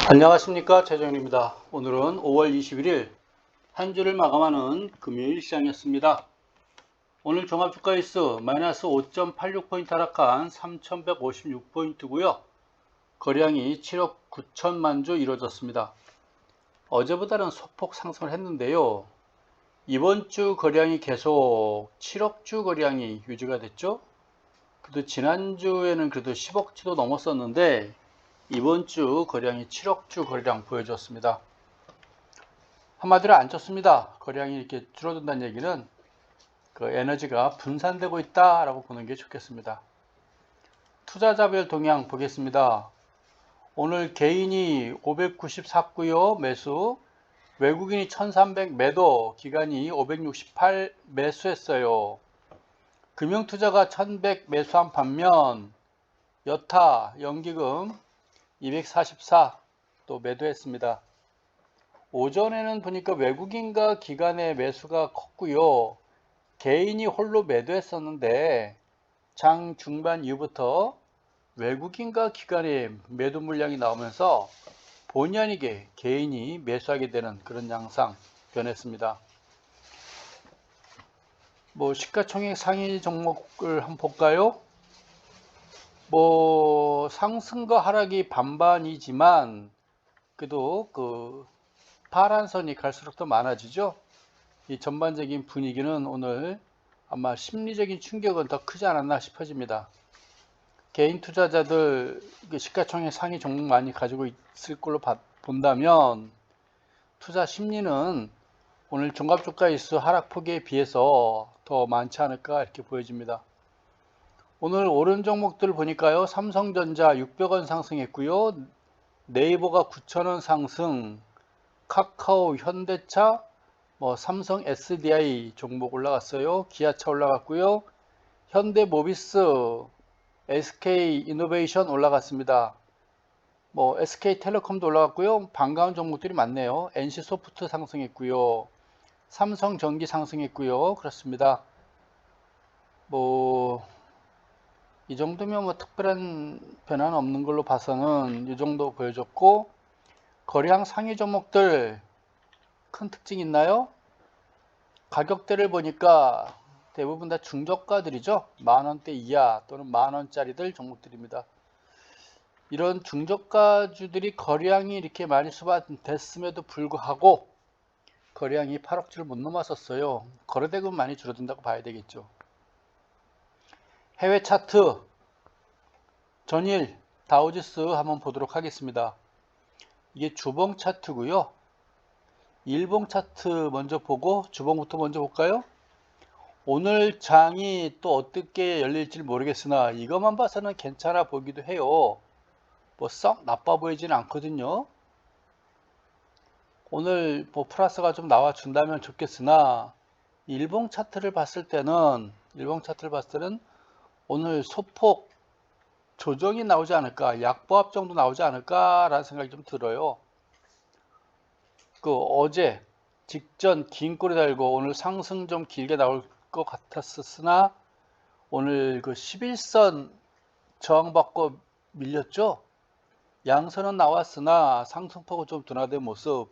안녕하십니까, 최정윤입니다. 오늘은 5월 21일 한 주를 마감하는 금요일 시장이었습니다. 오늘 종합주가지수 마이너스 5.86포인트 하락한 3156포인트고요. 거래량이 7억 9천만 주 이루어졌습니다. 어제보다는 소폭 상승을 했는데요. 이번 주 거래량이 계속 7억 주 거래량이 유지가 됐죠. 그래도 지난주에는 그래도 10억 주도 넘었었는데 이번 주 거래량이 7억 주 거래량 보여줬습니다. 한마디로 안 좋습니다. 거래량이 이렇게 줄어든다는 얘기는 그 에너지가 분산되고 있다라고 보는 게 좋겠습니다. 투자자별 동향 보겠습니다. 오늘 개인이 594고요 매수, 외국인이 1300 매도, 기관이 568 매수했어요. 금융투자가 1100 매수한 반면 여타, 연기금 244 또 매도했습니다. 오전에는 보니까 외국인과 기관의 매수가 컸고요. 개인이 홀로 매도했었는데 장 중반 이후부터 외국인과 기관의 매도 물량이 나오면서 본의 아니게 개인이 매수하게 되는 그런 양상 변했습니다. 시가총액 상위 종목을 한번 볼까요? 상승과 하락이 반반이지만 그래도 그 파란 선이 갈수록 더 많아지죠. 이 전반적인 분위기는 오늘 아마 심리적인 충격은 더 크지 않았나 싶어집니다. 개인 투자자들 시가총액 상위 종목 많이 가지고 있을 걸로 본다면 투자 심리는 오늘 종합주가지수 하락폭에 비해서 더 많지 않을까 이렇게 보여집니다. 오늘 오른 종목들 보니까요. 삼성전자 600원 상승했고요. 네이버가 9,000원 상승, 카카오, 현대차, 삼성 SDI 종목 올라갔어요. 기아차 올라갔고요. 현대모비스, SK이노베이션 올라갔습니다. SK텔레콤도 올라갔고요. 반가운 종목들이 많네요. NC소프트 상승했고요. 삼성전기 상승했고요. 그렇습니다. 이 정도면 특별한 변화는 없는 걸로 봐서는 이 정도 보여줬고, 거래량 상위 종목들 큰 특징이 있나요? 가격대를 보니까 대부분 다 중저가들이죠. 만원대 이하 또는 만원짜리들 종목들입니다. 이런 중저가주들이 거래량이 이렇게 많이 수반됐음에도 불구하고 거래량이 8억주를 못 넘었었어요. 거래대금 많이 줄어든다고 봐야 되겠죠. 해외 차트 전일 다우지수 한번 보도록 하겠습니다. 이게 주봉 차트고요. 일봉 차트 먼저 보고 주봉부터 먼저 볼까요? 오늘 장이 또 어떻게 열릴지 모르겠으나 이것만 봐서는 괜찮아 보기도 해요. 썩 나빠 보이지는 않거든요. 오늘 플러스가 좀 나와준다면 좋겠으나 일봉 차트를 봤을 때는 오늘 소폭 조정이 나오지 않을까, 약보합 정도 나오지 않을까 라는 생각이 좀 들어요. 어제 직전 긴 꼬리 달고 오늘 상승 좀 길게 나올 것 같았으나 오늘 11선 저항받고 밀렸죠. 양선은 나왔으나 상승폭은 좀 둔화된 모습.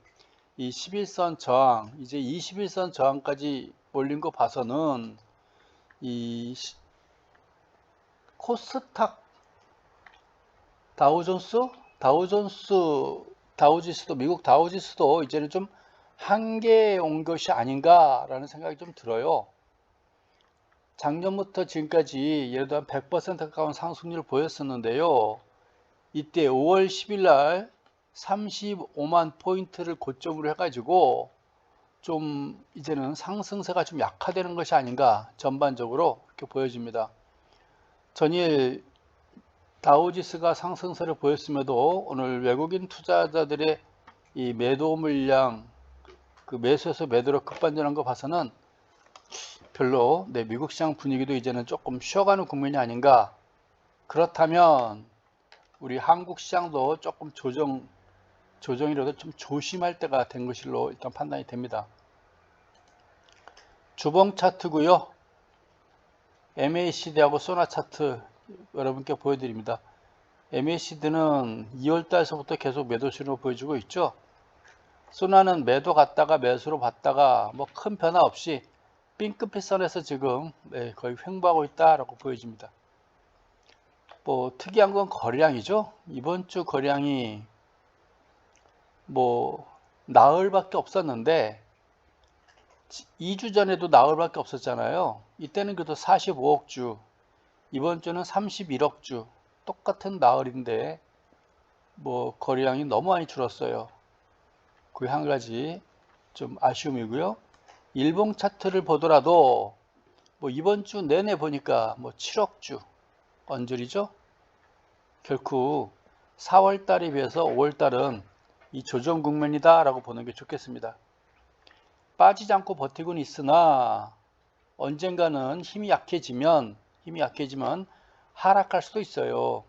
이 11선 저항, 이제 21선 저항까지 올린 거 봐서는 이 코스닥 다우지수도 미국 다우지수도 이제는 좀 한계에 온 것이 아닌가라는 생각이 좀 들어요. 작년부터 지금까지 예를 들어 100% 가까운 상승률을 보였었는데요. 이때 5월 10일 날 35만 포인트를 고점으로 해가지고 좀 이제는 상승세가 좀 약화되는 것이 아닌가 전반적으로 이렇게 보여집니다. 전일 다우지수가 상승세를 보였음에도 오늘 외국인 투자자들의 이 매도 물량, 매수에서 매도로 급반전한 거 봐서는 별로 미국 시장 분위기도 이제는 조금 쉬어가는 국면이 아닌가. 그렇다면 우리 한국 시장도 조금 조정이라도 좀 조심할 때가 된 것으로 일단 판단이 됩니다. 주봉 차트고요. MACD하고 소나 차트 여러분께 보여드립니다. MACD는 2월 달서부터 계속 매도 신호 보여주고 있죠. 소나는 매도 갔다가 매수로 봤다가 뭐 큰 변화 없이 빈끝 선에서 지금 거의 횡보하고 있다라고 보여집니다. 뭐 특이한 건 거래량이죠. 이번 주 거래량이 뭐 나흘밖에 없었는데 2주 전에도 나흘밖에 없었잖아요. 이때는 그래도 45억 주, 이번 주는 31억 주, 똑같은 나흘인데 뭐 거래량이 너무 많이 줄었어요. 그게 한 가지 좀 아쉬움이고요. 일봉 차트를 보더라도 뭐 이번 주 내내 보니까 뭐 7억 주 언저리죠. 결국 4월 달에 비해서 5월 달은 이 조정 국면이다 라고 보는 게 좋겠습니다. 빠지지 않고 버티고는 있으나 언젠가는 힘이 약해지면 하락할 수도 있어요.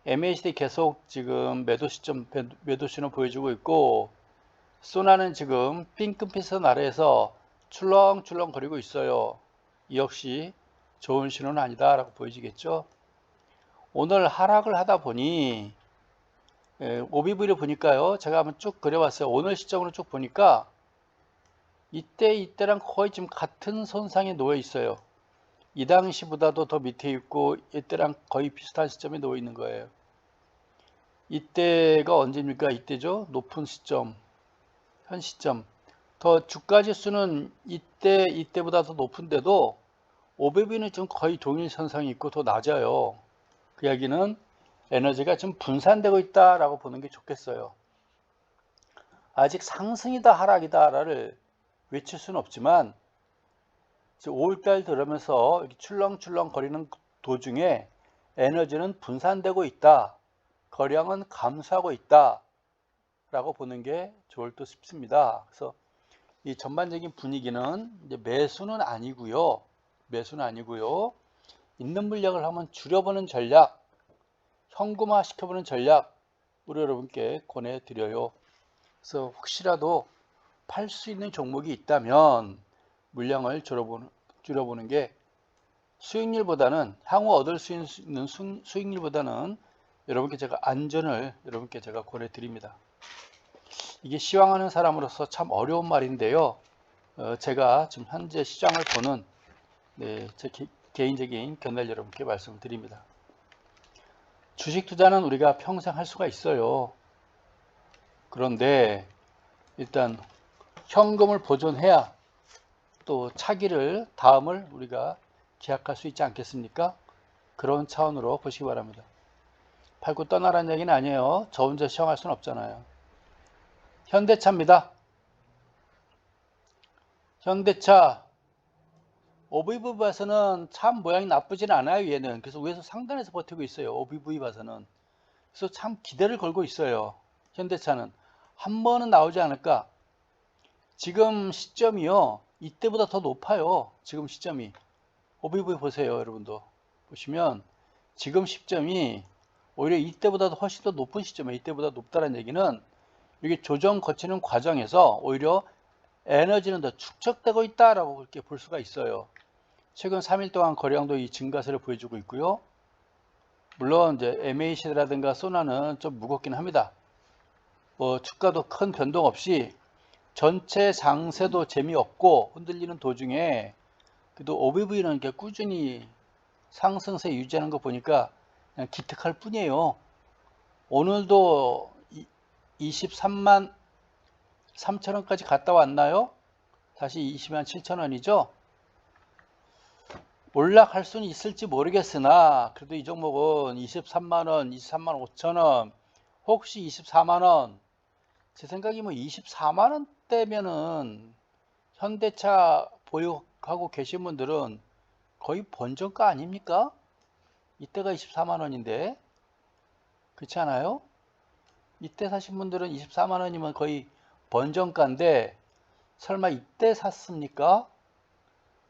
MACD 계속 지금 매도 시점, 매도 신호 보여주고 있고, 소나는 지금 핑크빛선 아래에서 출렁출렁 거리고 있어요. 이 역시 좋은 신호는 아니다 라고 보여지겠죠. 오늘 하락을 하다 보니 OBV를 보니까요, 제가 한번 쭉 그려봤어요. 오늘 시점으로 쭉 보니까 이때랑 거의 지금 같은 선상에 놓여 있어요. 이 당시보다도 더 밑에 있고 이때랑 거의 비슷한 시점에 놓여 있는 거예요. 이때가 언제입니까? 이때죠. 높은 시점, 현 시점. 더 주가 지수는 이때보다 더 높은데도 OBV는 좀 거의 동일 선상이 있고 더 낮아요. 그 이야기는 에너지가 좀 분산되고 있다라고 보는 게 좋겠어요. 아직 상승이다 하락이다를 외칠 수는 없지만 5월달 들으면서 이렇게 출렁출렁 거리는 도중에 에너지는 분산되고 있다. 거량은 감소하고 있다. 라고 보는 게 좋을 듯 싶습니다. 그래서 이 전반적인 분위기는 이제 매수는 아니고요. 있는 물량을 한번 줄여보는 전략, 현금화 시켜보는 전략, 우리 여러분께 권해드려요. 그래서 혹시라도 팔 수 있는 종목이 있다면 물량을 줄여보는 게 수익률보다는 향후 얻을 수 있는 수익률보다는 여러분께 제가 안전을 여러분께 제가 권해드립니다. 이게 시황하는 사람으로서 참 어려운 말인데요. 제가 지금 현재 시장을 보는 제 개인적인 견해를 여러분께 말씀을 드립니다. 주식 투자는 우리가 평생 할 수가 있어요. 그런데 일단 현금을 보존해야 또 차기를 다음을 우리가 계약할 수 있지 않겠습니까? 그런 차원으로 보시기 바랍니다. 팔고 떠나라는 얘기는 아니에요. 저 혼자 시험할 수는 없잖아요. 현대차입니다. 현대차 OBV 봐서는 참 모양이 나쁘진 않아요. 얘는 그래서 위에서 상단에서 버티고 있어요. OBV 봐서는. 그래서 참 기대를 걸고 있어요. 현대차는 한 번은 나오지 않을까. 지금 시점이요, 이때보다 더 높아요. 지금 시점이. OBV 보세요. 여러분도 보시면 지금 시점이 오히려 이때보다 훨씬 더 높은 시점이에요. 이때보다 높다는 얘기는 이게 조정 거치는 과정에서 오히려 에너지는 더 축적되고 있다라고 그렇게 볼 수가 있어요. 최근 3일 동안 거래량도 이 증가세를 보여주고 있고요. 물론 이제 MACD라든가 소나는 좀 무겁긴 합니다. 뭐 주가도 큰 변동 없이 전체 장세도 재미없고 흔들리는 도중에 그래도 OBV는 이렇게 꾸준히 상승세 유지하는 거 보니까 그냥 기특할 뿐이에요. 오늘도 23만 3천원까지 갔다 왔나요? 다시 20만 7천원이죠. 올라갈 수는 있을지 모르겠으나 그래도 이 종목은 23만원, 23만 5천원, 혹시 24만원, 제 생각이 뭐 24만원대면은 현대차 보유하고 계신 분들은 거의 본전가 아닙니까? 이때가 24만원인데 그렇지 않아요? 이때 사신 분들은 24만원이면 거의 본전가인데 설마 이때 샀습니까?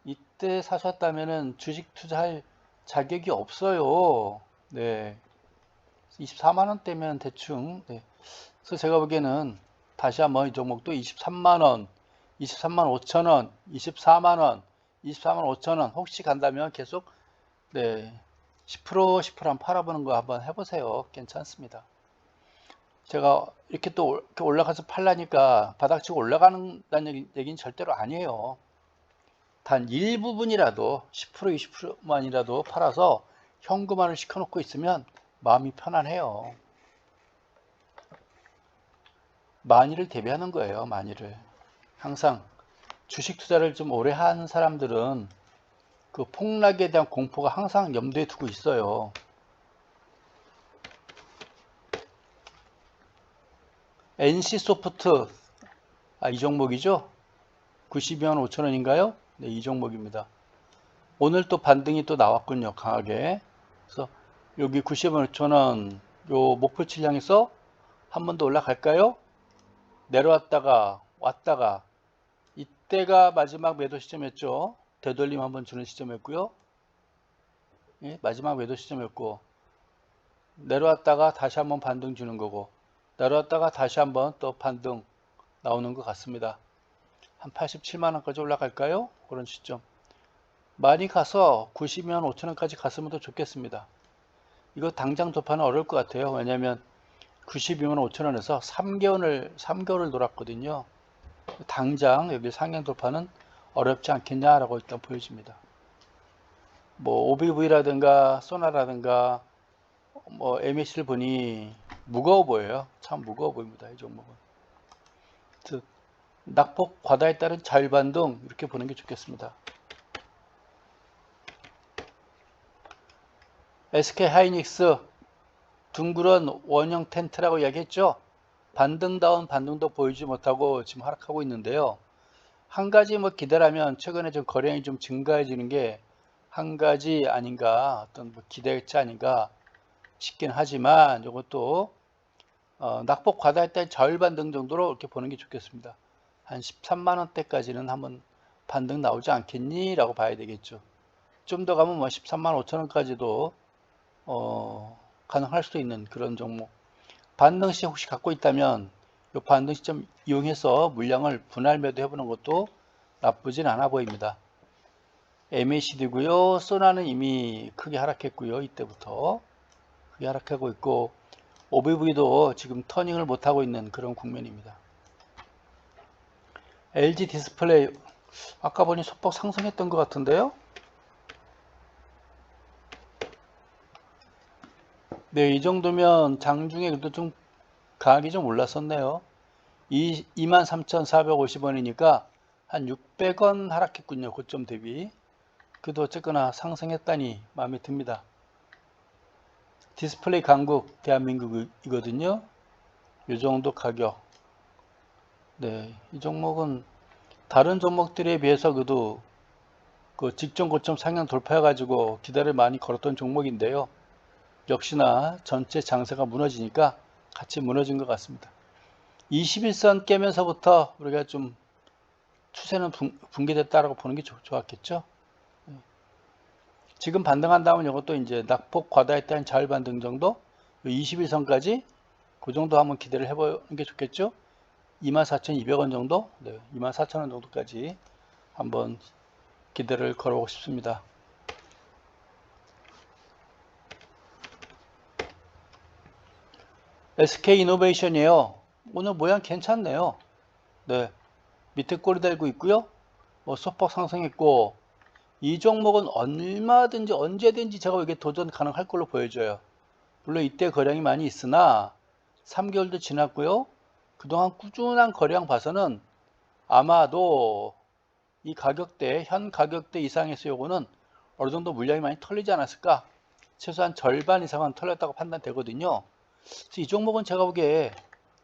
이때 사셨다면은 주식 투자할 자격이 없어요. 네. 24만원대면 대충, 네. 그래서 제가 보기에는 다시 한번 이 종목도 23만원, 23만 5천원, 24만원, 24만 5천원 혹시 간다면 계속, 네. 10% 한번 팔아보는 거 한번 해보세요. 괜찮습니다. 제가 이렇게 또 이렇게 올라가서 팔라니까 바닥치고 올라가는 얘기는 절대로 아니에요. 단 일부분이라도 10% 20%만이라도 팔아서 현금화를 시켜놓고 있으면 마음이 편안해요. 만일을 대비하는 거예요. 만일을. 항상 주식 투자를 좀 오래 하는 사람들은 그 폭락에 대한 공포가 항상 염두에 두고 있어요. NC소프트, 이 종목이죠? 92만 5천 원인가요? 네, 이 종목입니다. 오늘 또 반등이 또 나왔군요. 강하게. 그래서 여기 90만 5천 원, 요 목표치를 향해서 한 번 더 올라갈까요? 내려왔다가 왔다가 이때가 마지막 매도 시점이었죠. 되돌림 한번 주는 시점이었고요. 예, 마지막 매도 시점이었고, 내려왔다가 다시 한번 반등 주는 거고, 내려왔다가 다시 한번 또 반등 나오는 것 같습니다. 한 87만 원까지 올라갈까요? 그런 시점. 많이 가서 90만 5천 원까지 갔으면 더 좋겠습니다. 이거 당장 돌파는 어려울 것 같아요. 왜냐하면 92만 5천 원에서 3개월을 돌았거든요. 당장 여기 상향 돌파는 어렵지 않겠냐라고 일단 보여집니다. 뭐 OBV라든가 소나라든가 뭐 MAC를 보니 무거워 보여요. 참 무거워 보입니다. 이 종목은. 즉 낙폭 과다에 따른 자율반등 이렇게 보는 게 좋겠습니다. SK하이닉스 둥그런 원형 텐트라고 이야기했죠. 반등다운 반등도 보이지 못하고 지금 하락하고 있는데요. 한 가지 뭐 기대라면 최근에 좀 거래량이 좀 증가해지는 게 한 가지 아닌가, 어떤 뭐 기대치 아닌가 싶긴 하지만 이것도 낙폭 과다에 따른 자율 반등 정도로 이렇게 보는 게 좋겠습니다. 한 13만 원대까지는 한번 반등 나오지 않겠니? 라고 봐야 되겠죠. 좀 더 가면 뭐 13만 5천 원까지도 가능할 수도 있는 그런 종목. 반등 시점 혹시 갖고 있다면 이 반등 시점 이용해서 물량을 분할 매도해보는 것도 나쁘진 않아 보입니다. MACD고요. 소나는 이미 크게 하락했고요. 이때부터 크게 하락하고 있고 OBV도 지금 터닝을 못하고 있는 그런 국면입니다. LG 디스플레이 아까 보니 소폭 상승했던 것 같은데요. 네, 이 정도면 장중에 그래도 좀 가격이 좀 올랐었네요. 23,450원이니까 한 600원 하락했군요. 고점 대비. 그래도 어쨌거나 상승했다니 마음에 듭니다. 디스플레이 강국 대한민국이거든요. 이 정도 가격. 네, 이 종목은 다른 종목들에 비해서 그래도 그 직전 고점 상향 돌파해가지고 기다를 많이 걸었던 종목인데요. 역시나 전체 장세가 무너지니까 같이 무너진 것 같습니다. 21선 깨면서부터 우리가 좀 추세는 붕괴됐다라고 보는 게 좋았겠죠. 지금 반등한다면 이것도 이제 낙폭 과다에 따른 자율 반등 정도 21선까지 그 정도 한번 기대를 해보는 게 좋겠죠. 24,200원 정도, 네, 24,000원 정도까지 한번 기대를 걸어보고 싶습니다. SK이노베이션이에요. 오늘 모양 괜찮네요. 네, 밑에 꼬리 달고 있고요. 뭐 소폭 상승했고 이 종목은 얼마든지 언제든지 제가 이게 도전 가능할 걸로 보여져요. 물론 이때 거량이 많이 있으나 3개월도 지났고요. 그동안 꾸준한 거량 봐서는 아마도 이 가격대, 현 가격대 이상에서 요거는 어느 정도 물량이 많이 털리지 않았을까? 최소한 절반 이상은 털렸다고 판단되거든요. 이 종목은 제가 보기에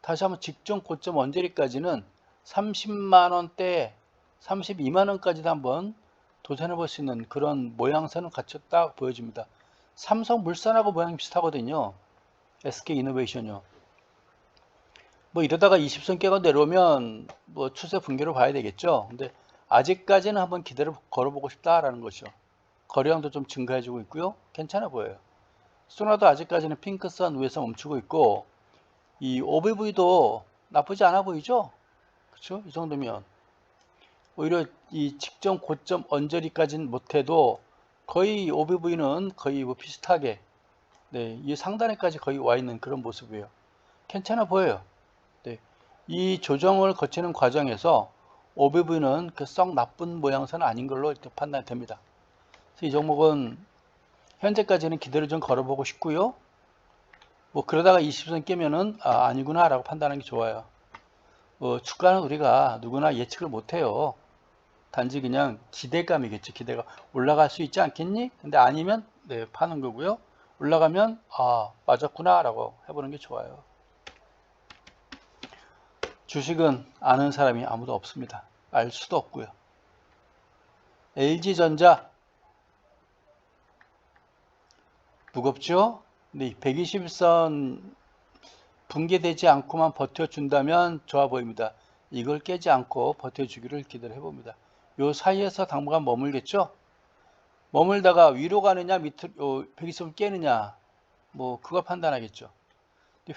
다시 한번 직전 고점 언저리까지는 30만 원대, 32만 원까지도 한번 도전해 볼 수 있는 그런 모양새는 갖췄다 보여집니다. 삼성물산하고 모양이 비슷하거든요. SK이노베이션이요. 뭐 이러다가 20선 깨가 내려오면 뭐 추세 붕괴로 봐야 되겠죠. 근데 아직까지는 한번 기대를 걸어보고 싶다라는 것이죠. 거래량도 좀 증가해주고 있고요. 괜찮아 보여요. 소나도 아직까지는 핑크선 위에서 멈추고 있고 이 OBV도 나쁘지 않아 보이죠? 그렇죠? 이 정도면 오히려 이 직전 고점 언저리까지는 못해도 거의 OBV는 거의 뭐 비슷하게, 네, 이 상단에까지 거의 와 있는 그런 모습이에요. 괜찮아 보여요. 네, 이 조정을 거치는 과정에서 OBV는 그 썩 나쁜 모양새는 아닌 걸로 이렇게 판단이 됩니다. 그래서 이 종목은 현재까지는 기대를 좀 걸어보고 싶고요. 뭐 그러다가 20선 깨면은 아니구나 라고 판단하는 게 좋아요. 주가는 우리가 누구나 예측을 못해요. 단지 그냥 기대감이겠죠. 기대가 올라갈 수 있지 않겠니? 근데 아니면 네, 파는 거고요. 올라가면 맞았구나 라고 해보는 게 좋아요. 주식은 아는 사람이 아무도 없습니다. 알 수도 없고요. LG전자 무겁죠? 근데 121선 붕괴되지 않고만 버텨준다면 좋아 보입니다. 이걸 깨지 않고 버텨주기를 기대를 해봅니다. 요 사이에서 당분간 머물겠죠? 머물다가 위로 가느냐 밑으로 120을 깨느냐 뭐 그거 판단하겠죠.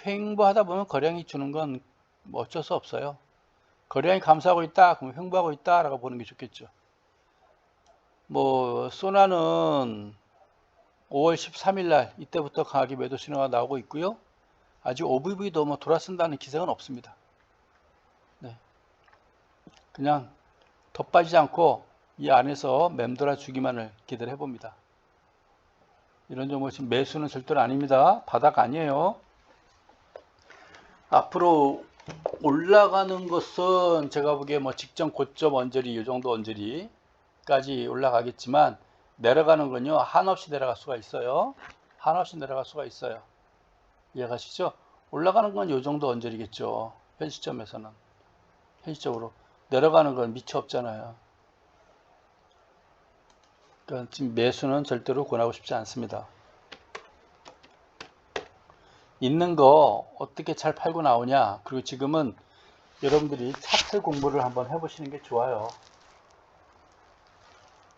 횡보하다 보면 거량이 주는 건 뭐 어쩔 수 없어요. 거량이 감소하고 있다 그러면 횡보하고 있다 라고 보는 게 좋겠죠. 뭐 소나는 5월 13일 날 이때부터 강하게 매도 신호가 나오고 있고요. 아직 OBV도 뭐 돌아선다는 기색은 없습니다. 네. 그냥 더 빠지지 않고 이 안에서 맴돌아 주기만을 기대를 해봅니다. 이런 종목 지금 매수는 절대로 아닙니다. 바닥 아니에요. 앞으로 올라가는 것은 제가 보기에 뭐 직전 고점 언저리 이 정도 언저리까지 올라가겠지만 내려가는 건요 한없이 내려갈 수가 있어요. 한없이 내려갈 수가 있어요. 이해가시죠? 올라가는 건 이 정도 언저리겠죠. 현 시점에서는 현실적으로 내려가는 건 미처 없잖아요. 그러니까 지금 매수는 절대로 권하고 싶지 않습니다. 있는 거 어떻게 잘 팔고 나오냐. 그리고 지금은 여러분들이 차트 공부를 한번 해보시는 게 좋아요.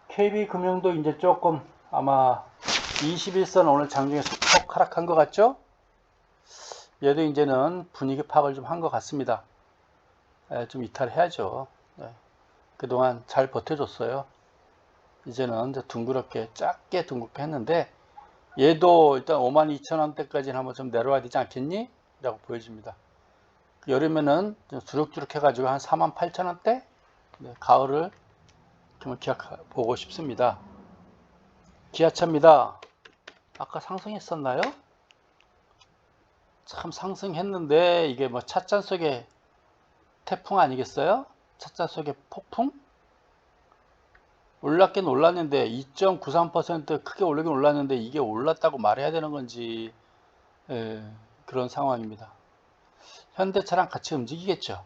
KB금융도 이제 조금 아마 21선 오늘 장중에 속 하락한 것 같죠? 얘도 이제는 분위기 파악을 좀 한 것 같습니다. 좀 이탈해야죠. 네. 그동안 잘 버텨줬어요. 이제는 이제 둥그렇게 작게 둥그렇게 했는데 얘도 일단 52,000원대까지는 한번 좀 내려와야 되지 않겠니? 라고 보여집니다. 여름에는 주룩주룩 해가지고 한 48,000원대? 네, 가을을 보고 싶습니다. 기아차입니다. 아까 상승했었나요? 참 상승했는데 이게 뭐 찻잔 속의 태풍 아니겠어요? 찻잔 속의 폭풍? 올랐긴 올랐는데 2.93% 크게 오르긴 올랐는데 이게 올랐다고 말해야 되는 건지 그런 상황입니다. 현대차랑 같이 움직이겠죠.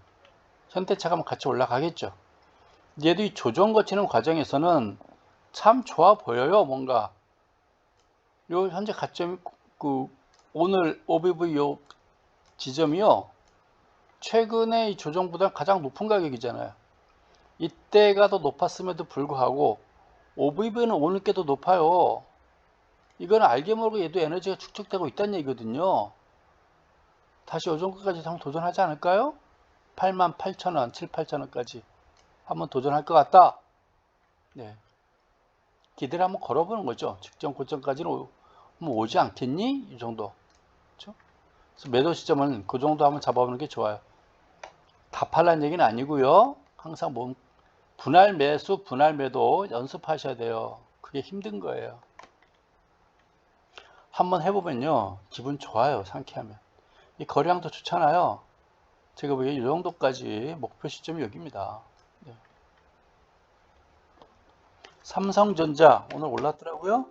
현대차가 같이 올라가겠죠. 얘도 이 조정 거치는 과정에서는 참 좋아 보여요. 뭔가 요 현재 가점이 오늘 OBV 요 지점이요. 최근에 이 조정보다 가장 높은 가격이잖아요. 이때가 더 높았음에도 불구하고 OBV는 오늘 게 더 높아요. 이거는 알게 모르게 얘도 에너지가 축적되고 있다는 얘기거든요. 다시 요 정도까지 한번 도전하지 않을까요? 88,000원, 7, 8,000원까지 한번 도전할 것 같다. 네. 기대를 한번 걸어보는 거죠. 직전 고점까지는 오지 않겠니? 이 정도. 그렇죠? 그래서 매도 시점은 그 정도 한번 잡아보는 게 좋아요. 다 팔라는 얘기는 아니고요. 항상 분할 매수, 분할 매도 연습하셔야 돼요. 그게 힘든 거예요. 한번 해보면요. 기분 좋아요. 상쾌하면. 이 거래량도 좋잖아요. 제가 보기에 이 정도까지 목표 시점이 여기입니다. 네. 삼성전자 오늘 올랐더라고요.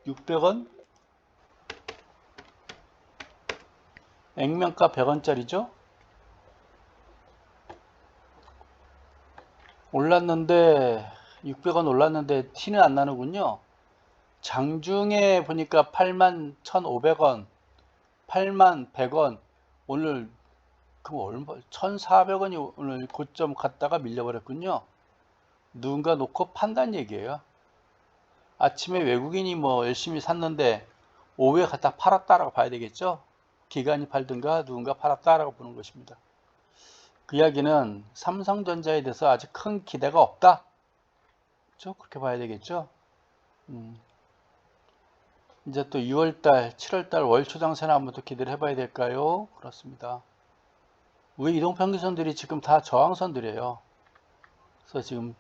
600원. 액면가 100원짜리죠. 올랐는데 600원 올랐는데 티는 안 나는군요. 장중에 보니까 81,500원, 81,100원, 오늘 그럼 얼마 1,400원이 오늘 고점 갔다가 밀려버렸군요. 누군가 놓고 판단 얘기예요. 아침에 외국인이 뭐 열심히 샀는데 오후에 갖다 팔았다라고 봐야 되겠죠. 기관이 팔든가 누군가 팔았다라고 보는 것입니다. 그 이야기는 삼성전자에 대해서 아직 큰 기대가 없다. 그렇죠? 그렇게 봐야 되겠죠? 이제 또 6월달, 7월달 월초 장세나 한번 또 기대를 해봐야 될까요? 그렇습니다. 왜 이동평균선들이 지금 다 저항선들이에요. 그래서 지금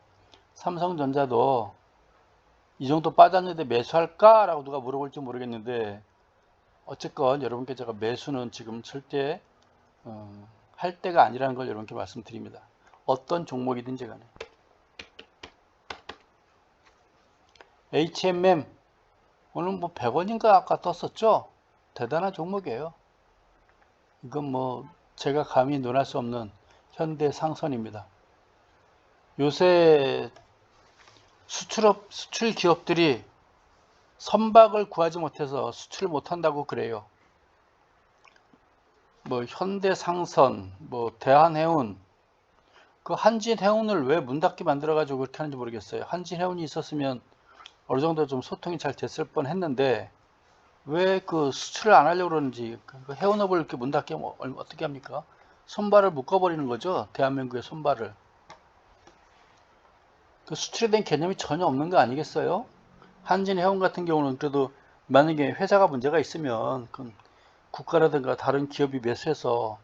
삼성전자도 이 정도 빠졌는데 매수할까? 라고 누가 물어볼지 모르겠는데 어쨌건 여러분께 제가 매수는 지금 절대 할 때가 아니라는 걸 여러분께 말씀드립니다. 어떤 종목이든지 간에. HMM 오늘 뭐 100원인가 아까 떴었죠? 대단한 종목이에요. 이건 뭐 제가 감히 논할 수 없는 현대 상선입니다. 요새 수출 기업들이 선박을 구하지 못해서 수출을 못한다고 그래요. 뭐 현대상선, 뭐 대한해운, 그 한진해운을 왜 문 닫게 만들어가지고 그렇게 하는지 모르겠어요. 한진해운이 있었으면 어느 정도 좀 소통이 잘 됐을 뻔 했는데 왜 그 수출을 안 하려고 그러는지, 그 해운업을 이렇게 문 닫게 하면 어떻게 합니까? 손발을 묶어버리는 거죠. 대한민국의 손발을. 그 수출에 대한 개념이 전혀 없는 거 아니겠어요? 한진해운 같은 경우는 그래도 만약에 회사가 문제가 있으면 그 국가라든가 다른 기업이 매수해서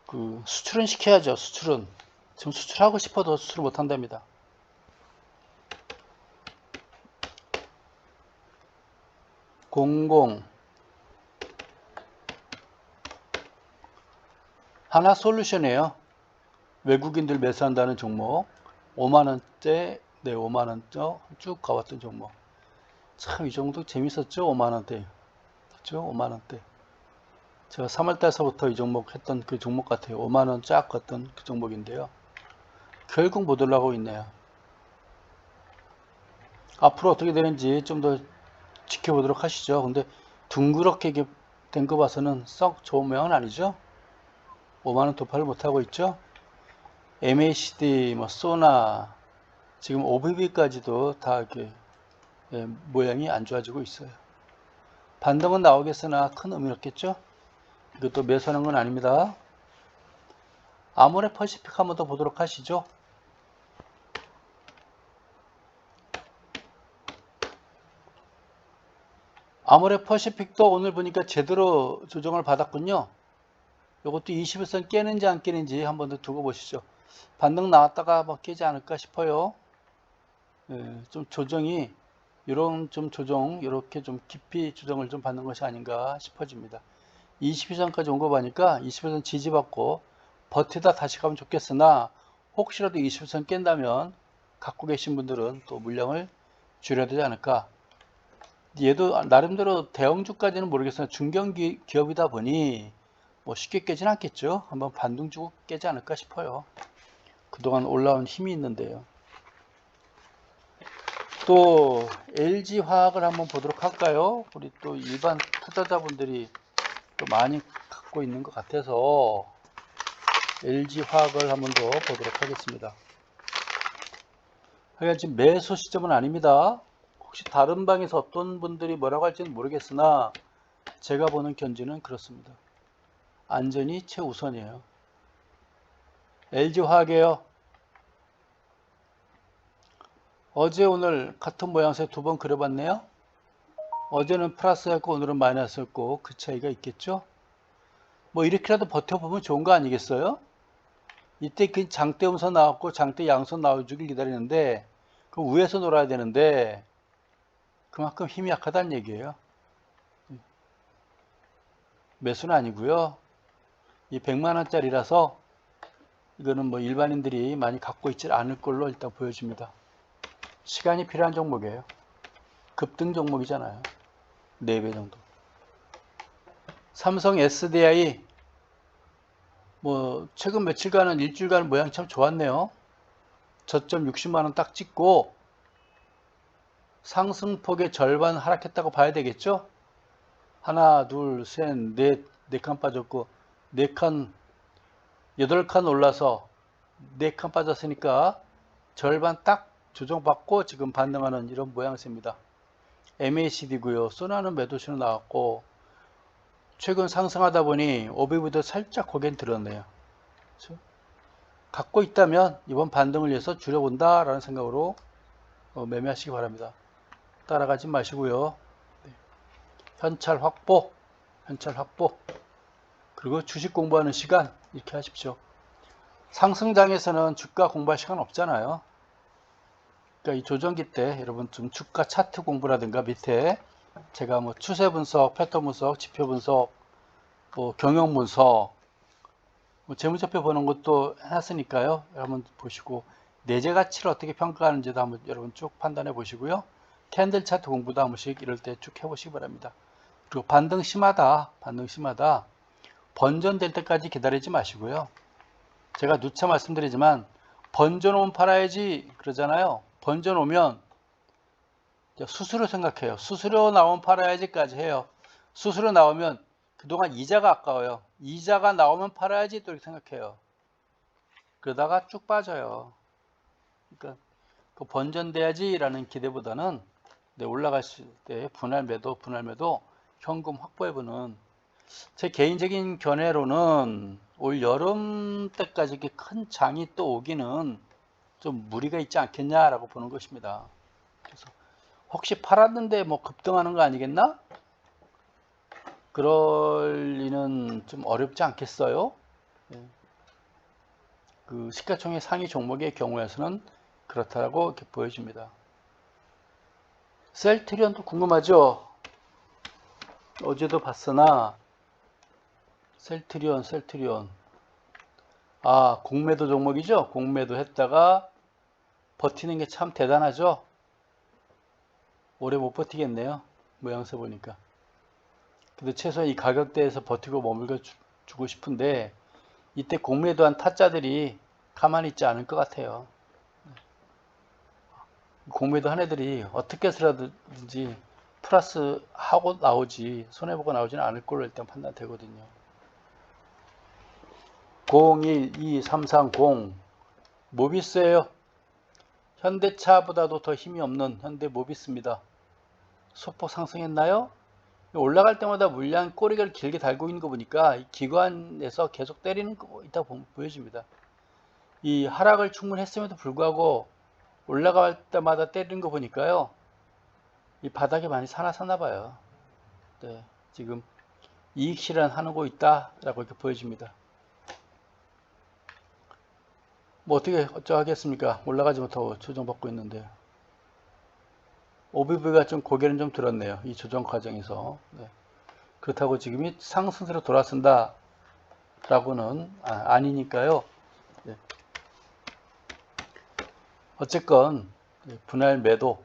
그 수출은 시켜야죠. 수출은 지금 수출하고 싶어도 수출을 못 한답니다. 공공 하나솔루션이에요. 외국인들 매수한다는 종목 5만원대, 네 5만원 쭉 가봤던 종목. 참 이 정도 재밌었죠. 5만원대 그렇죠? 5만원대 제가 3월달서부터 이 종목 했던 그 종목 같아요. 5만원 쫙 갔던 그 종목인데요. 결국 못 올라가고 있네요. 앞으로 어떻게 되는지 좀 더 지켜보도록 하시죠. 근데 둥그렇게 된 거 봐서는 썩 좋은 모양은 아니죠. 5만원 돌파를 못하고 있죠. MACD, 뭐 소나, 지금 OBB까지도 다 이렇게 모양이 안 좋아지고 있어요. 반등은 나오겠으나 큰 의미 없겠죠. 이것도 매수하는 건 아닙니다. 아모레 퍼시픽 한번 더 보도록 하시죠. 아모레 퍼시픽도 오늘 보니까 제대로 조정을 받았군요. 이것도 21선 깨는지 안 깨는지 한번 더 두고 보시죠. 반등 나왔다가 뭐 깨지 않을까 싶어요. 좀 조정이 이런 좀 조정, 이렇게 좀 깊이 조정을 좀 받는 것이 아닌가 싶어집니다. 22선까지 온 거 보니까 21선 지지받고 버티다 다시 가면 좋겠으나 혹시라도 21선 깬다면 갖고 계신 분들은 또 물량을 줄여야 되지 않을까. 얘도 나름대로 대형주까지는 모르겠으나 중견기업이다 보니 뭐 쉽게 깨진 않겠죠. 한번 반등 주고 깨지 않을까 싶어요. 그동안 올라온 힘이 있는데요. 또 LG화학을 한번 보도록 할까요? 우리 또 일반 투자자분들이 또 많이 갖고 있는 것 같아서 LG화학을 한번 더 보도록 하겠습니다. 하여간 지금 매수 시점은 아닙니다. 혹시 다른 방에서 어떤 분들이 뭐라고 할지는 모르겠으나 제가 보는 견지는 그렇습니다. 안전이 최우선이에요. LG화학이에요. 어제 오늘 같은 모양새 두 번 그려봤네요. 어제는 플러스였고 오늘은 마이너스였고 그 차이가 있겠죠. 뭐 이렇게라도 버텨보면 좋은 거 아니겠어요? 이때 그 장대 음선 나왔고 장대 양선 나와주길 기다리는데 그 위에서 놀아야 되는데 그만큼 힘이 약하다는 얘기예요. 매수는 아니고요. 이 100만원짜리라서 이거는 뭐 일반인들이 많이 갖고 있지 않을 걸로 일단 보여집니다. 시간이 필요한 종목이에요. 급등 종목이잖아요. 4배 정도. 삼성 SDI 뭐 최근 며칠간은 일주일간 모양이 참 좋았네요. 저점 60만원 딱 찍고 상승폭의 절반 하락했다고 봐야 되겠죠. 하나 둘셋넷 4칸 빠졌고 4칸 8칸 올라서 4칸 빠졌으니까 절반 딱 조정받고 지금 반등하는 이런 모양새입니다. MACD고요. 소나는 매도신호 나왔고 최근 상승하다 보니 OBV도 살짝 고개는 들었네요. 그렇죠? 갖고 있다면 이번 반등을 위해서 줄여본다 라는 생각으로 매매하시기 바랍니다. 따라가지 마시고요. 네. 현찰 확보, 그리고 주식 공부하는 시간 이렇게 하십시오. 상승장에서는 주가 공부할 시간 없잖아요. 그러니까 이 조정기 때 여러분 좀 주가 차트 공부라든가 밑에 제가 뭐 추세 분석, 패턴 분석, 지표 분석, 뭐 경영 분석, 뭐 재무제표 보는 것도 해놨으니까요. 여러분 보시고 내재 가치를 어떻게 평가하는지도 한번 여러분 쭉 판단해 보시고요. 캔들 차트 공부도 한 번씩 이럴 때 쭉 해보시기 바랍니다. 그리고 반등 심하다. 번전될 때까지 기다리지 마시고요. 제가 누차 말씀드리지만 번전 오면 팔아야지 그러잖아요. 번전 오면 수수료 생각해요. 수수료 나오면 팔아야지까지 해요. 수수료 나오면 그동안 이자가 아까워요. 이자가 나오면 팔아야지 또 이렇게 생각해요. 그러다가 쭉 빠져요. 그러니까 그 번전돼야지라는 기대보다는 올라갔을 때 분할 매도 현금 확보해보는 제 개인적인 견해로는 올 여름 때까지 이렇게 큰 장이 또 오기는 좀 무리가 있지 않겠냐라고 보는 것입니다. 그래서 혹시 팔았는데 뭐 급등하는 거 아니겠나? 그럴 리는 좀 어렵지 않겠어요? 그 시가총액 상위 종목의 경우에서는 그렇다라고 이렇게 보여집니다. 셀트리온도 궁금하죠? 어제도 봤으나 셀트리온 공매도 종목이죠. 공매도 했다가 버티는 게 참 대단하죠. 오래 못 버티겠네요. 모양새 보니까. 근데 최소한 이 가격대에서 버티고 머물러 주고 싶은데 이때 공매도한 타짜들이 가만히 있지 않을 것 같아요. 공매도 한 애들이 어떻게 해서라든지 플러스 하고 나오지 손해보고 나오지는 않을 걸로 일단 판단되거든요. 012330 모비스예요. 현대차보다도 더 힘이 없는 현대 모비스입니다. 소폭 상승했나요? 올라갈 때마다 물량 꼬리를 길게 달고 있는 거 보니까 이 기관에서 계속 때리는 거 있다 보여집니다. 이 하락을 충분히 했음에도 불구하고 올라갈 때마다 때리는 거 보니까요. 이 바닥에 많이 사나 봐요. 네, 지금 이익 실현하는 거 있다라고 이렇게 보여집니다. 뭐 어떻게 어쩌겠습니까? 올라가지 못하고 조정받고 있는데 OBV가 좀 고개는 좀 들었네요. 이 조정 과정에서. 네. 그렇다고 지금이 상승세로 돌아선다 라고는 아니니까요. 네. 어쨌건 분할 매도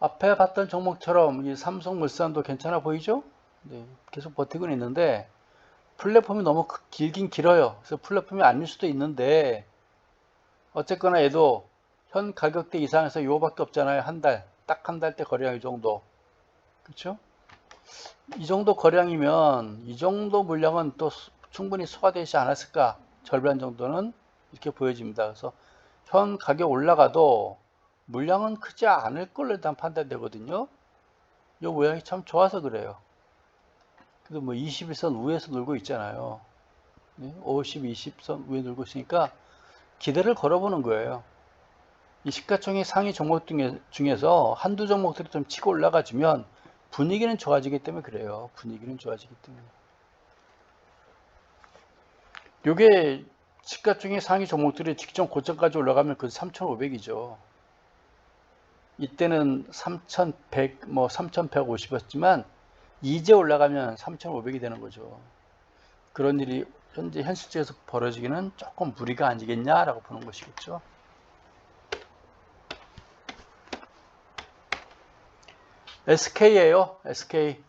앞에 봤던 종목처럼 이 삼성물산도 괜찮아 보이죠? 네. 계속 버티고 있는데 플랫폼이 너무 길긴 길어요. 그래서 플랫폼이 아닐 수도 있는데 어쨌거나 얘도 현 가격대 이상에서 요거밖에 없잖아요. 한 달, 딱 한 달 때 거래량 이 정도. 그렇죠? 이 정도 거래량이면 이 정도 물량은 또 충분히 소화되지 않았을까? 절반 정도는 이렇게 보여집니다. 그래서 현 가격 올라가도 물량은 크지 않을 걸로 일단 판단되거든요. 이 모양이 참 좋아서 그래요. 그래도 뭐 21선 위에서 놀고 있잖아요. 50, 20선 위에 놀고 있으니까 기대를 걸어보는 거예요. 이 시가총액 상위 종목 중에서 한두 종목들이 좀 치고 올라가주면 분위기는 좋아지기 때문에 그래요. 분위기는 좋아지기 때문에. 요게 시가총액 상위 종목들이 직전 고점까지 올라가면 그 3,500이죠. 이때는 3,100, 뭐 3,150이었지만 이제 올라가면 3,500이 되는 거죠. 그런 일이 현재 현실적에서 벌어지기는 조금 무리가 아니겠냐라고 보는 것이겠죠. SK예요. SK.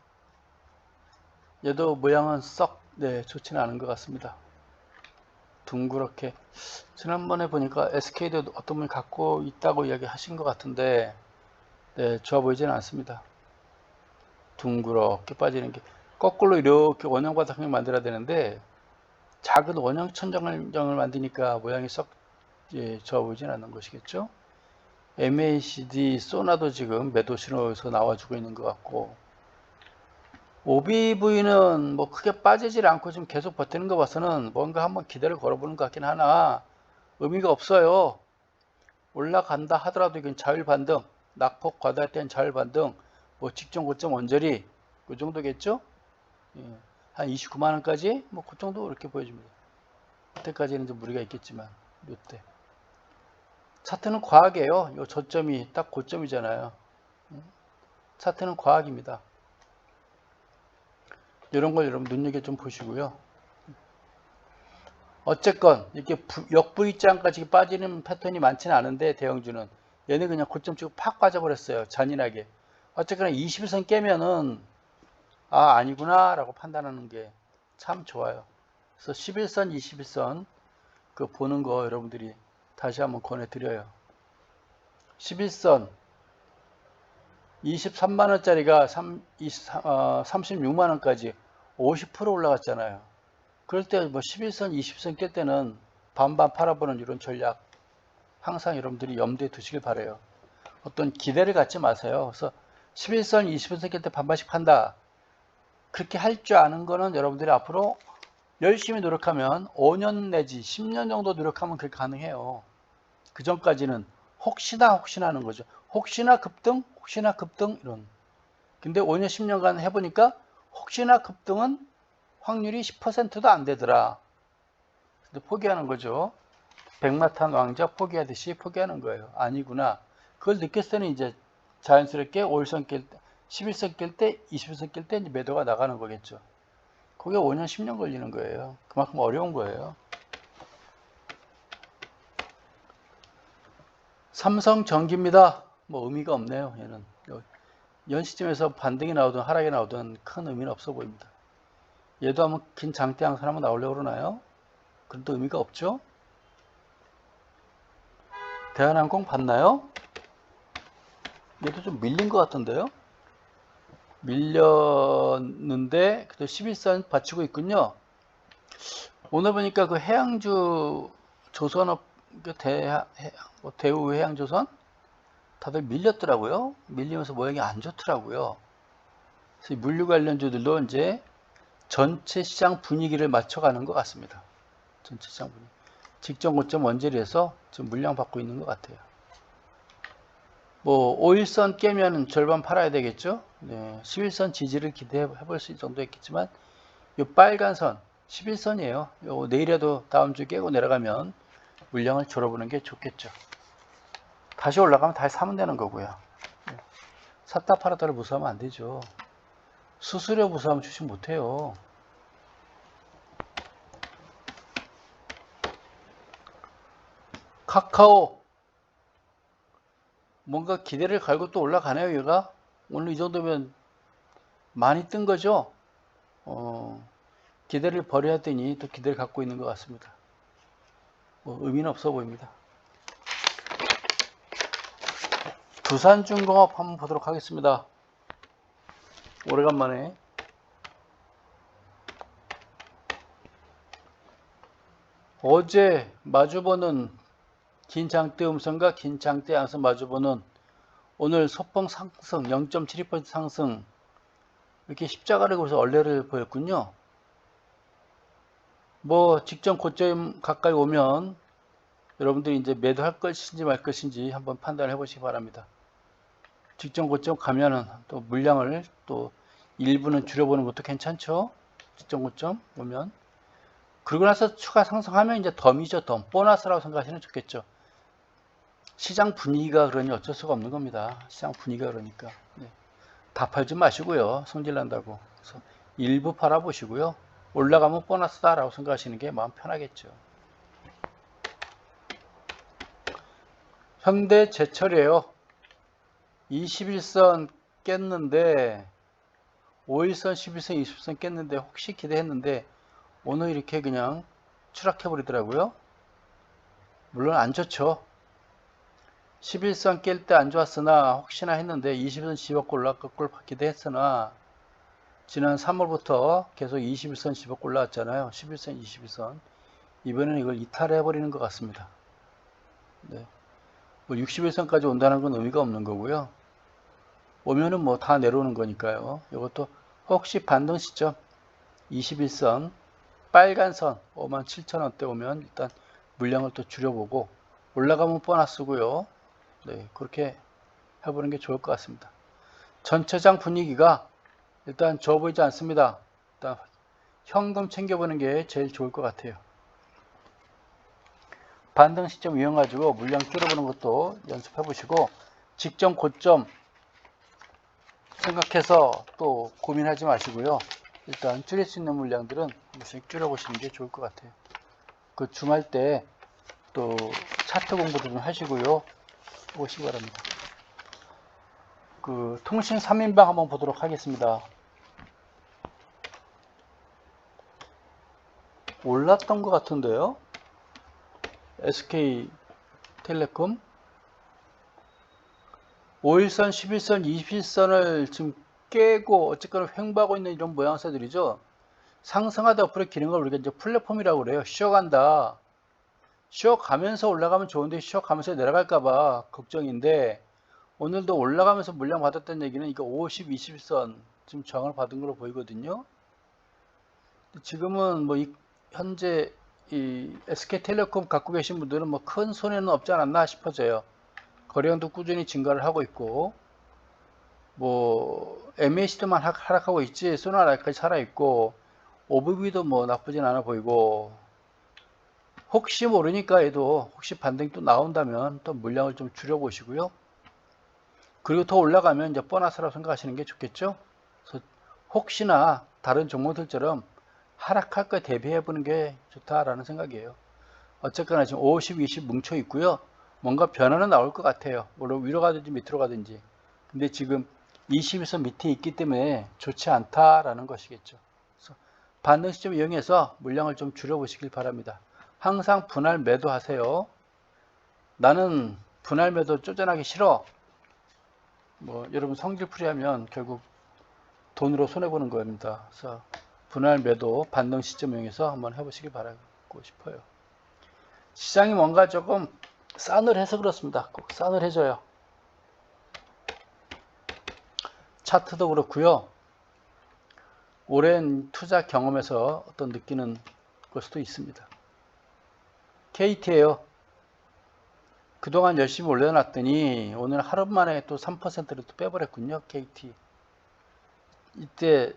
얘도 모양은 썩 좋지는 않은 것 같습니다. 둥그렇게. 지난번에 보니까 SK도 어떤 분이 갖고 있다고 이야기하신 것 같은데 좋아 보이지는 않습니다. 둥그렇게 빠지는 게 거꾸로 이렇게 원형 바닥을 만들어야 되는데 작은 원형 천정을 만드니까 모양이 썩 좋아 보이지는 않는 것이겠죠. MACD 소나도 지금 매도 신호에서 나와주고 있는 것 같고 OBV는 뭐 크게 빠지질 않고 지금 계속 버티는 거 봐서는 뭔가 한번 기대를 걸어보는 것 같긴 하나 의미가 없어요. 올라간다 하더라도 이건 자율 반등, 낙폭 과다했던 자율 반등, 뭐 직전 고점 언저리 그 정도겠죠? 예. 한 29만 원까지 뭐 그 정도 이렇게 보여집니다. 그때까지는 좀 무리가 있겠지만 이때 차트는 과학이에요. 요 저점이 딱 고점이잖아요. 차트는 과학입니다. 이런 걸 여러분 눈여겨 좀 보시고요. 어쨌건 이렇게 역V자까지 빠지는 패턴이 많지는 않은데 대형주는 얘는 그냥 고점 치고 팍 빠져버렸어요. 잔인하게. 어쨌거나 21선 깨면은 아 아니구나 라고 판단하는 게 참 좋아요. 그래서 11선 21선 그 보는 거 여러분들이 다시 한번 권해드려요. 11선 23만원짜리가 36만원까지 50% 올라갔잖아요. 그럴 때 뭐 11선 20선 깰 때는 반반 팔아보는 이런 전략 항상 여러분들이 염두에 두시길 바라요. 어떤 기대를 갖지 마세요. 그래서 11선 20선 깰 때 반반씩 판다. 그렇게 할 줄 아는 거는 여러분들이 앞으로 열심히 노력하면 5년 내지 10년 정도 노력하면 그게 가능해요. 그 전까지는 혹시나 하는 거죠. 혹시나 급등 이런. 근데 5년 10년간 해보니까 혹시나 급등은 확률이 10%도 안 되더라. 근데 포기하는 거죠. 백마탄 왕자 포기하듯이 포기하는 거예요. 아니구나. 그걸 느꼈을 때는 이제 자연스럽게 5일선 깰 때, 11선 깰 때, 20선 깰 때 이제 매도가 나가는 거겠죠. 그게 5년, 10년 걸리는 거예요. 그만큼 어려운 거예요. 삼성전기입니다. 뭐 의미가 없네요. 얘는 연 시점에서 반등이 나오든 하락이 나오든 큰 의미는 없어 보입니다. 얘도 한번 긴 장대 항선 한번 나오려고 그러나요? 그래도 의미가 없죠. 대한항공 봤나요? 얘도 좀 밀린 것 같던데요. 밀렸는데 그래도 11선 받치고 있군요. 오늘 보니까 그 해양주 조선업 대우 해양조선 다들 밀렸더라고요. 밀리면서 모양이 안 좋더라고요. 그래서 물류 관련주들도 이제 전체 시장 분위기를 맞춰가는 것 같습니다. 전체 시장 분위기. 직전 고점 원저리에서 지금 물량 받고 있는 것 같아요. 뭐 5일선 깨면 절반 팔아야 되겠죠. 네, 11선 지지를 기대해 볼 수 있을 정도 있겠지만 이 빨간 선 11선이에요. 요 내일에도 다음 주 깨고 내려가면 물량을 줄여보는 게 좋겠죠. 다시 올라가면 다시 사면 되는 거고요. 샀다 팔았다를 무서워하면 안 되죠. 수수료 무서워하면 주식 못해요. 카카오 뭔가 기대를 갈고 또 올라가네요. 얘가 오늘 이 정도면 많이 뜬 거죠. 기대를 버려야 되니 또 기대를 갖고 있는 것 같습니다. 뭐 의미는 없어 보입니다. 두산중공업 한번 보도록 하겠습니다. 오래간만에 어제 마주보는 긴 장대 음선과 긴 장대 양선 마주보는 오늘 소폭 상승 0.72% 상승 이렇게 십자가를 그려서 얼레를 보였군요. 뭐 직전 고점 가까이 오면 여러분들이 이제 매도할 것인지 말 것인지 한번 판단해 보시기 바랍니다. 직전 고점 가면은 또 물량을 또 일부는 줄여보는 것도 괜찮죠. 직전 고점 오면 그러고 나서 추가 상승하면 이제 덤이죠. 덤 보너스라고 생각하시면 좋겠죠. 시장 분위기가 그러니 어쩔 수가 없는 겁니다. 시장 분위기가 그러니까 네. 다 팔지 마시고요. 성질 난다고. 그래서 일부 팔아보시고요. 올라가면 보너스다라고 생각하시는 게 마음 편하겠죠. 현대제철이에요. 21선 깼는데 5일선, 11선, 20선 깼는데 혹시 기대했는데 오늘 이렇게 그냥 추락해 버리더라고요. 물론 안 좋죠. 11선 깰 때 안 좋았으나 혹시나 했는데 20선 집어고 올라갈 걸 기대했으나 지난 3월부터 계속 21선 집어고 올라왔잖아요. 11선, 21선. 이번에는 이걸 이탈해 버리는 것 같습니다. 네. 뭐 61선까지 온다는 건 의미가 없는 거고요. 오면은 뭐 다 내려오는 거니까요. 이것도 혹시 반등 시점 21선 빨간 선 57,000원대 오면 일단 물량을 또 줄여보고 올라가면 보너스고요. 네, 그렇게 해보는 게 좋을 것 같습니다. 전체장 분위기가 일단 좋아 보이지 않습니다. 일단 현금 챙겨보는 게 제일 좋을 것 같아요. 반등 시점 이용가지고 물량 줄여보는 것도 연습해 보시고 직전 고점 생각해서 또 고민하지 마시고요. 일단 줄일 수 있는 물량들은 한 번씩 줄여보시는 게 좋을 것 같아요. 그 주말 때 또 차트 공부도 좀 하시고요. 오시기 바랍니다. 그 통신 3인방 한번 보도록 하겠습니다. 올랐던 것 같은데요. SK텔레콤 5일선, 11선, 20일선을 지금 깨고 어쨌거나 횡보하고 있는 이런 모양새들이죠. 상승하다 앞으로 기는 걸 우리가 이제 플랫폼이라고 그래요. 쉬어간다. 쉬어가면서 올라가면 좋은데 쉬어가면서 내려갈까봐 걱정인데 오늘도 올라가면서 물량 받았다는 얘기는 이거 50, 21선 지금 저항을 받은 걸로 보이거든요. 지금은 뭐 현재 이 SK텔레콤 갖고 계신 분들은 뭐 큰 손해는 없지 않았나 싶어져요. 거래량도 꾸준히 증가를 하고 있고 뭐 MAC도만 하락하고 있지 소나라까지 살아있고 OBB도 뭐 나쁘진 않아 보이고 혹시 모르니까 얘도 혹시 반등이 또 나온다면 또 물량을 좀 줄여보시고요. 그리고 더 올라가면 이제 보너스라고 생각하시는 게 좋겠죠. 그래서 혹시나 다른 종목들처럼 하락할 거 대비해 보는 게 좋다라는 생각이에요. 어쨌거나 지금 50, 20 뭉쳐 있고요. 뭔가 변화는 나올 것 같아요. 물론 위로 가든지 밑으로 가든지. 근데 지금 20에서 밑에 있기 때문에 좋지 않다라는 것이겠죠. 그래서 반등 시점 이용해서 물량을 좀 줄여보시길 바랍니다. 항상 분할 매도 하세요. 나는 분할 매도 쪼잔하기 싫어. 뭐 여러분 성질풀이하면 결국 돈으로 손해보는 겁니다. 그래서 분할 매도 반등 시점 이용해서 한번 해보시길 바라고 싶어요. 시장이 뭔가 조금 싸늘해서 그렇습니다. 꼭 싸늘해져요. 차트도 그렇고요. 오랜 투자 경험에서 어떤 느끼는 걸 수도 있습니다. KT예요. 그동안 열심히 올려놨더니 오늘 하루 만에 또 3%를 또 빼버렸군요. KT. 이때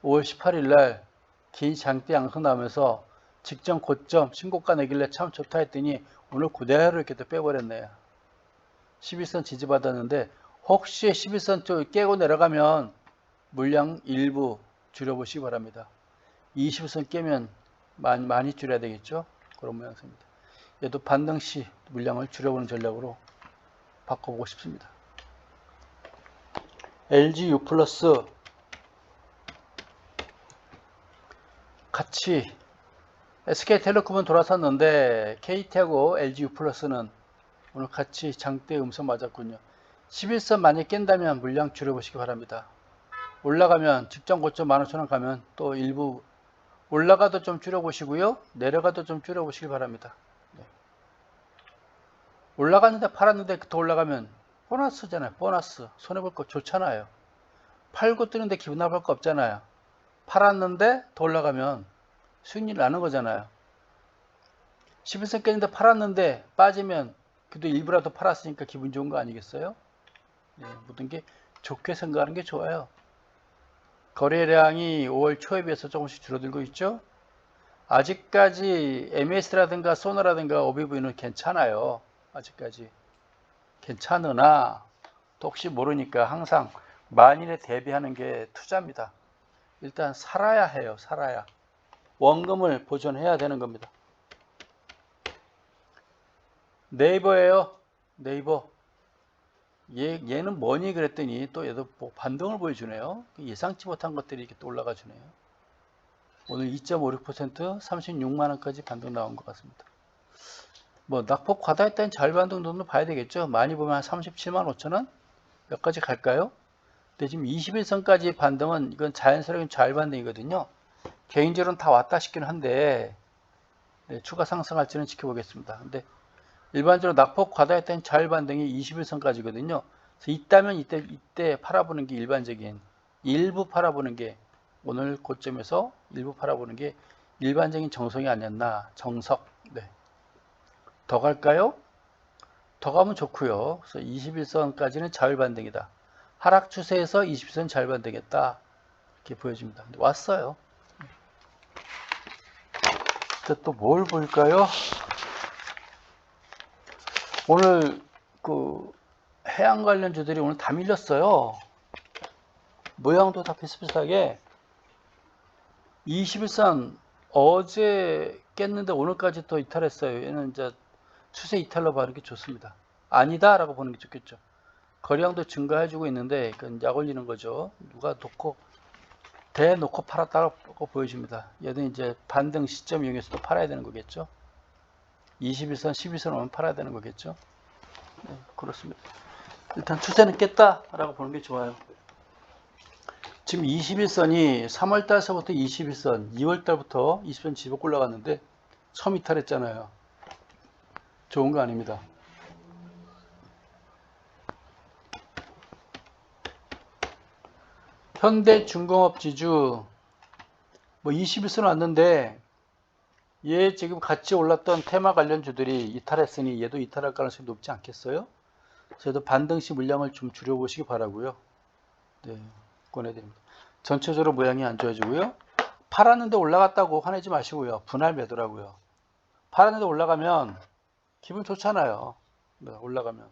5월 18일 날 긴 장대 양성 나오면서 직전 고점 신고가 내길래 참 좋다 했더니 오늘 그대로 이렇게 또 빼버렸네요. 11선 지지받았는데 혹시 11선 쪽 깨고 내려가면 물량 일부 줄여보시기 바랍니다. 20선 깨면 많이 줄여야 되겠죠. 그런 모양새입니다. 얘도 반등 시 물량을 줄여보는 전략으로 바꿔보고 싶습니다. LGU 플러스 같이 SK텔레콤은 돌아섰는데 KT하고 LGU 플러스는 오늘 같이 장대 음선 맞았군요. 11선 많이 깬다면 물량 줄여보시기 바랍니다. 올라가면 직전 고점 15,000원 가면 또 일부 올라가도 좀 줄여보시고요. 내려가도 좀 줄여보시기 바랍니다. 네. 올라갔는데 팔았는데 더 올라가면 보너스잖아요. 보너스. 손해볼 거 좋잖아요. 팔고 뜨는데 기분 나쁠 거 없잖아요. 팔았는데 더 올라가면 수익률 나는 거잖아요. 11선 깼는데 팔았는데 빠지면 그래도 일부라도 팔았으니까 기분 좋은 거 아니겠어요? 네, 모든 게 좋게 생각하는 게 좋아요. 거래량이 5월 초에 비해서 조금씩 줄어들고 있죠. 아직까지 MS라든가 소나라든가 OBV는 괜찮아요. 아직까지 괜찮으나 또 혹시 모르니까 항상 만일에 대비하는 게 투자입니다. 일단 살아야 해요. 살아야 원금을 보존해야 되는 겁니다. 네이버예요. 네이버. 얘는 뭐니 그랬더니 또 얘도 뭐 반등을 보여주네요. 예상치 못한 것들이 이렇게 또 올라가 주네요. 오늘 2.56% 36만원까지 반등 나온 것 같습니다. 뭐 낙폭 과다했다는 자율반등 정도 봐야 되겠죠. 많이 보면 한 37만 5천원 여기까지 갈까요? 근데 지금 21선까지 반등은 이건 자연스러운 자율반등이거든요. 개인적으로는 다 왔다 싶긴 한데 네, 추가 상승할지는 지켜보겠습니다. 근데 일반적으로 낙폭 과다했다는 자율반등이 21선까지거든요. 그래서 있다면 이때 팔아보는 게 일반적인 일부 팔아보는 게 오늘 고점에서 일부 팔아보는 게 일반적인 정석이 아니었나. 정석. 네. 더 갈까요? 더 가면 좋고요. 그래서 21선까지는 자율반등이다. 하락 추세에서 21선 자율반등했다. 이렇게 보여집니다. 근데 왔어요. 또 뭘 볼까요? 오늘 그 해양 관련주들이 오늘 다 밀렸어요. 모양도 다 비슷비슷하게 21선 어제 깼는데 오늘까지 또 이탈했어요. 얘는 이제 추세 이탈로 봐는 게 좋습니다. 아니다 라고 보는 게 좋겠죠. 거래량도 증가해주고 있는데 그건 약 올리는 거죠. 누가 대놓고 팔았다고 보여집니다. 얘는 이제 반등 시점 이용해서도 팔아야 되는 거겠죠. 21선, 12선 오면 팔아야 되는 거겠죠. 네, 그렇습니다. 일단 추세는 깼다라고 보는 게 좋아요. 지금 21선이 3월달서부터 21선, 2월달부터 20선 지속 올라갔는데 처음 이탈했잖아요. 좋은 거 아닙니다. 현대중공업 지주 뭐 21선 왔는데 얘 지금 같이 올랐던 테마 관련주들이 이탈했으니 얘도 이탈할 가능성이 높지 않겠어요? 저도 반등시 물량을 좀 줄여보시기 바라고요. 네, 권해드립니다. 전체적으로 모양이 안 좋아지고요. 팔았는데 올라갔다고 화내지 마시고요. 분할 매도라고요. 팔았는데 올라가면 기분 좋잖아요. 네, 올라가면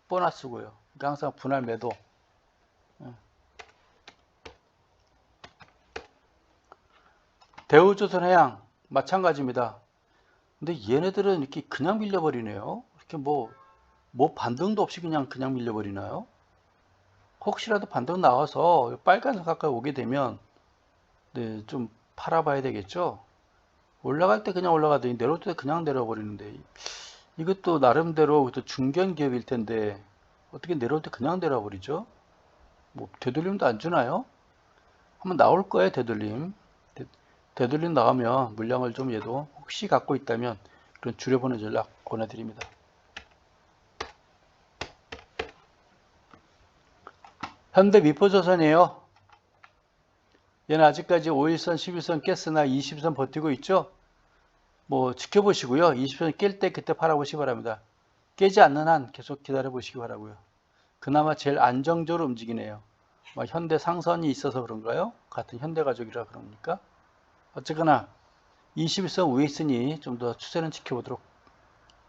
보너스고요. 그러니까 항상 분할 매도. 네. 대우조선해양 마찬가지입니다. 근데 얘네들은 이렇게 그냥 밀려버리네요. 이렇게 뭐 반등도 없이 그냥 밀려버리나요? 혹시라도 반등 나와서 빨간색 가까이 오게 되면 네, 좀 팔아봐야 되겠죠. 올라갈 때 그냥 올라가더니 내려올 때 그냥 내려버리는데 이것도 나름대로 또 중견 기업일 텐데 어떻게 내려올 때 그냥 내려버리죠? 뭐 되돌림도 안 주나요? 한번 나올 거예요, 되돌림. 되돌림 나가면 물량을 좀 얘도 혹시 갖고 있다면 그런 줄여보는 전략 권해드립니다. 현대미포조선이에요. 얘는 아직까지 5일선, 11선 깼으나 20선 버티고 있죠. 뭐 지켜보시고요. 20선 깰 때 그때 팔아보시기 바랍니다. 깨지 않는 한 계속 기다려 보시기 바라고요. 그나마 제일 안정적으로 움직이네요. 현대 상선이 있어서 그런가요? 같은 현대가족이라 그러니까. 어쨌거나 21선 위에 있으니 좀 더 추세는 지켜보도록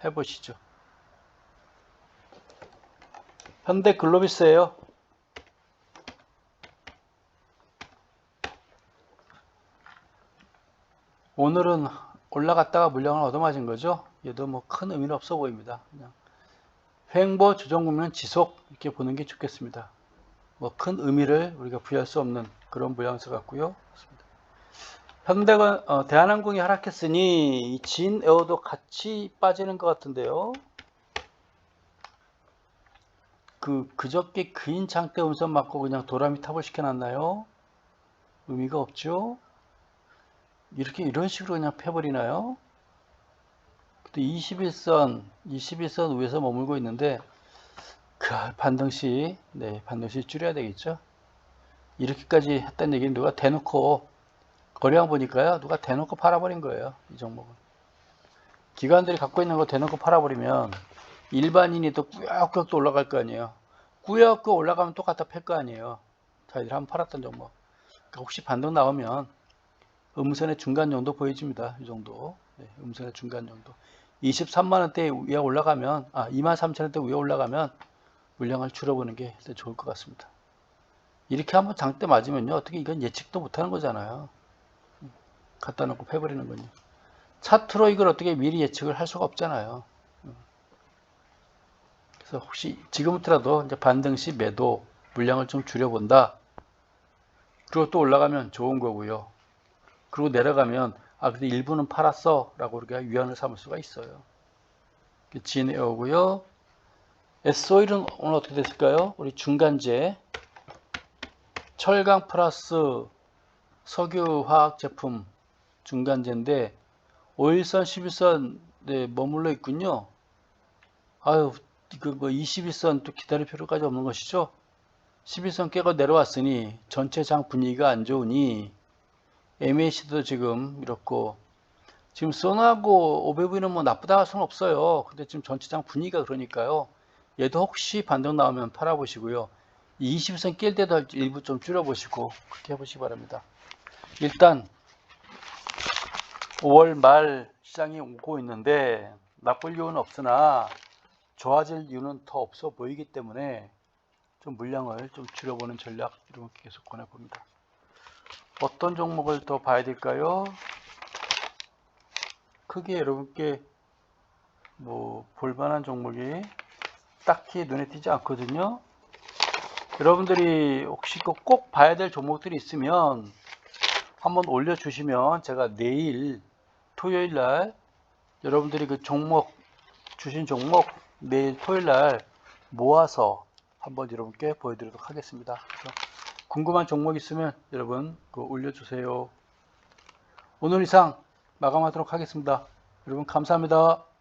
해보시죠. 현대글로비스예요. 오늘은 올라갔다가 물량을 얻어맞은 거죠. 얘도 뭐 큰 의미는 없어 보입니다. 그냥 횡보 조정 국면 지속 이렇게 보는 게 좋겠습니다. 뭐 큰 의미를 우리가 부여할 수 없는 그런 모양새 같고요. 대한항공이 하락했으니 진에어도 같이 빠지는 것 같은데요. 그저께 긴 장대 음선 맞고 그냥 도라미 탑을 시켜놨나요? 의미가 없죠. 이런 식으로 그냥 패버리나요? 21선 위에서 머물고 있는데 반등시 줄여야 되겠죠. 이렇게까지 했다는 얘기는 누가 대놓고 거래량 보니까요. 누가 대놓고 팔아버린 거예요. 이 종목은. 기관들이 갖고 있는 거 대놓고 팔아버리면 일반인이 또 꾸역꾸역 또 올라갈 거 아니에요. 꾸역꾸역 올라가면 또 갖다 팔 거 아니에요. 자기들 한번 팔았던 종목. 그러니까 혹시 반등 나오면 음선의 중간 정도 보여집니다. 이 정도. 네, 음선의 중간 정도. 23만원대 위에 올라가면 23,000원대 위에 올라가면 물량을 줄여보는 게 좋을 것 같습니다. 이렇게 한번 장대 맞으면요. 어떻게 이건 예측도 못하는 거잖아요. 갖다 놓고 패버리는 건요. 차트로 이걸 어떻게 미리 예측을 할 수가 없잖아요. 그래서 혹시 지금부터라도 이제 반등시 매도 물량을 좀 줄여본다. 그리고 또 올라가면 좋은 거고요. 그리고 내려가면 근데 일부는 팔았어 라고 우리가 위안을 삼을 수가 있어요. 진에어고요. S오일은 오늘 어떻게 됐을까요? 우리 중간재 철강 플러스 석유화학 제품 중간재인데 5일선 11선 네, 머물러 있군요. 이거 뭐 21선 또 기다릴 필요까지 없는 것이죠. 11선 깨고 내려왔으니 전체 장 분위기가 안 좋으니 MAC도 지금 이렇고, 지금 선하고 OBV는 뭐 나쁘다 할 수는 없어요. 근데 지금 전체장 분위기가 그러니까요. 얘도 혹시 반등 나오면 팔아보시고요. 20선 깰 때도 일부 좀 줄여보시고 그렇게 해보시기 바랍니다. 일단 5월 말 시장이 오고 있는데 나쁠 이유는 없으나 좋아질 이유는 더 없어 보이기 때문에 좀 물량을 좀 줄여보는 전략 이런 거 계속 권해봅니다. 어떤 종목을 더 봐야 될까요? 크게 여러분께 뭐 볼만한 종목이 딱히 눈에 띄지 않거든요. 여러분들이 혹시 꼭 봐야 될 종목들이 있으면 한번 올려주시면 제가 내일 토요일 날 여러분들이 그 종목 주신 종목 내일 토요일 날 모아서 한번 여러분께 보여드리도록 하겠습니다. 궁금한 종목 있으면 여러분 올려주세요. 오늘 이상 마감하도록 하겠습니다. 여러분 감사합니다.